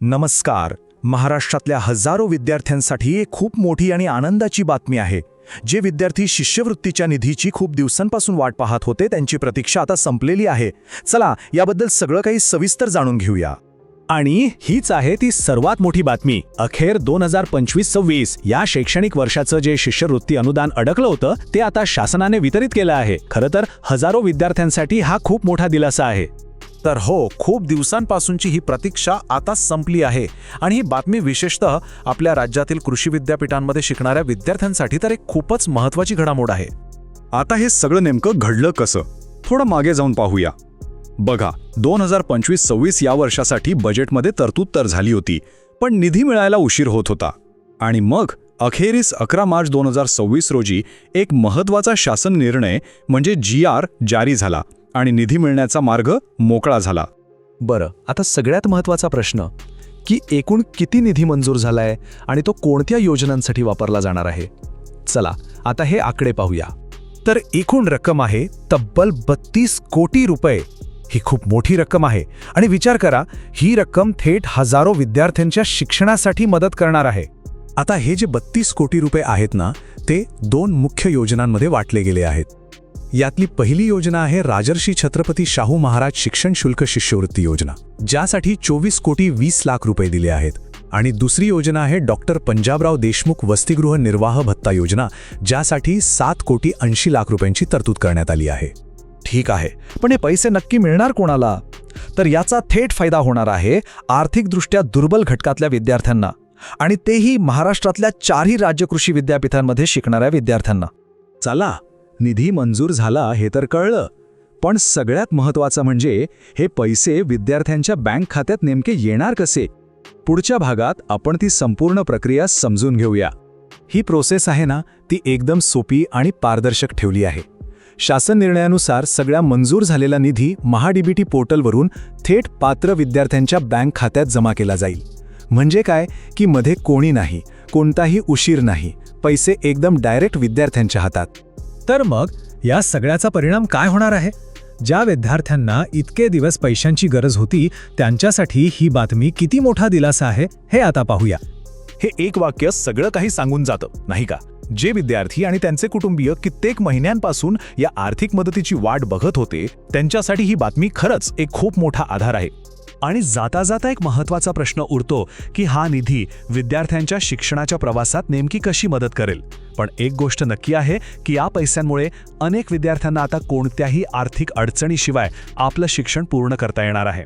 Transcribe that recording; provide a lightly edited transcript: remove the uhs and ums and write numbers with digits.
नमस्कार. महाराष्ट्रातल्या हजारो विद्यार्थ्यांसाठी एक खूप मोठी आणि आनंदाची बातमी आहे. जे विद्यार्थी शिष्यवृत्तीच्या निधीची खूप दिवसांपासून वाट पाहत होते त्यांची प्रतीक्षा आता संपलेली आहे. चला याबद्दल सगळं काही सविस्तर जाणून घेऊया. आणि हीच आहे ती सर्वात मोठी बातमी. अखेर 2025-26 या शैक्षणिक वर्षाचं जे शिष्यवृत्ती अनुदान अडकलं होतं ते आता शासनाने वितरित केलं आहे. खरं तर हजारो विद्यार्थ्यांसाठी हा खूप मोठा दिलासा आहे. तर हो, खूप दिवसांपासूनची ही प्रतीक्षा आता संपली आहे. आणि ही बातमी विशेषतः आपल्या राज्यातील कृषी विद्यापीठांमध्ये शिकणाऱ्या विद्यार्थ्यांसाठी तर एक खूपच महत्त्वाची घडामोड आहे. आता हे सगळं नेमकं घडलं कसं? थोडं मागे जाऊन पाहूया. बघा, 2025-26 या वर्षासाठी बजेटमध्ये तरतूद तर झाली होती, पण निधी मिळायला उशीर होत होता. आणि मग अखेरीस 11 मार्च 2026 रोजी एक महत्त्वाचा शासन निर्णय म्हणजे GR जारी झाला आणि निधी मिळण्याचा मार्ग मोकळा झाला. बरं, आता सगळ्यात महत्त्वाचा प्रश्न की एकूण किती निधी मंजूर झालाय आणि तो कोणत्या योजनांसाठी वापरला जाणार आहे? चला आता हे आकडे पाहूया. तर एकूण रक्कम आहे तब्बल 32 कोटी रुपये. ही खूप मोठी रक्कम आहे आणि विचार करा, ही रक्कम थेट हजारो विद्यार्थ्यांच्या शिक्षणासाठी मदत करणार आहे. आता हे जे 32 कोटी रुपये आहेत ना, ते 2 मुख्य योजनांमध्ये वाटले गेले आहेत. यातली पहिली योजना आहे राजर्षी छत्रपती शाहू महाराज शिक्षण शुल्क शिष्यवृत्ती योजना, ज्यासाठी 24 कोटी 20 लाख रुपये दिले आहेत. आणि दुसरी योजना आहे डॉक्टर पंजाबराव देशमुख वसतिगृह निर्वाह भत्ता योजना, ज्यासाठी 7 कोटी 80 लाख रुपयांची तरतूद करण्यात आली आहे. ठीक आहे, पण हे पैसे नक्की मिळणार कोणाला? तर याचा थेट फायदा होणार आहे आर्थिकदृष्ट्या दुर्बल घटकातल्या विद्यार्थ्यांना, आणि तेही महाराष्ट्रातल्या 4ही राज्य कृषी विद्यापीठांमध्ये शिकणाऱ्या विद्यार्थ्यांना. चला, निधी मंजूर झाला हे तर कळलं, पण सगळ्यात महत्त्वाचं म्हणजे हे पैसे विद्यार्थ्यांच्या बँक खात्यात नेमके येणार कसे? पुढच्या भागात आपण ती संपूर्ण प्रक्रिया समजून घेऊया. ही प्रोसेस आहे ना, ती एकदम सोपी आणि पारदर्शक ठेवली आहे. शासन निर्णयानुसार सगळ्या मंजूर झालेला निधी महाडीबीटी पोर्टलवरून थेट पात्र विद्यार्थ्यांच्या बँक खात्यात जमा केला जाईल. म्हणजे काय की मध्ये कोणी नाही, कोणताही उशीर नाही, पैसे एकदम डायरेक्ट विद्यार्थ्यांच्या हातात. तर मग या सगळ्याचा परिणाम काय होणार आहे? ज्या विद्यार्थ्यांना इतके दिवस पैशांची गरज होती त्यांच्यासाठी ही बातमी किती मोठा दिलासा आहे हे आता पाहूया. हे एक वाक्य सगळं काही सांगून जातं, नाही का? जे विद्यार्थी आणि त्यांचे कुटुंबीय कित्येक महिन्यांपासून या आर्थिक मदतीची वाट बघत होते, त्यांच्यासाठी ही बातमी खरंच एक खूप मोठा आधार आहे. आणि जाता जाता एक महत्त्वाचा प्रश्न उरतो की हा निधी विद्यार्थ्यांच्या शिक्षणाच्या प्रवासात नेमकी कशी मदत करेल? पण एक गोष्ट नक्की आहे की या पैशांमुळे अनेक विद्यार्थ्यांना आता कोणत्याही आर्थिक अडचणीशिवाय आपलं शिक्षण पूर्ण करता येणार आहे.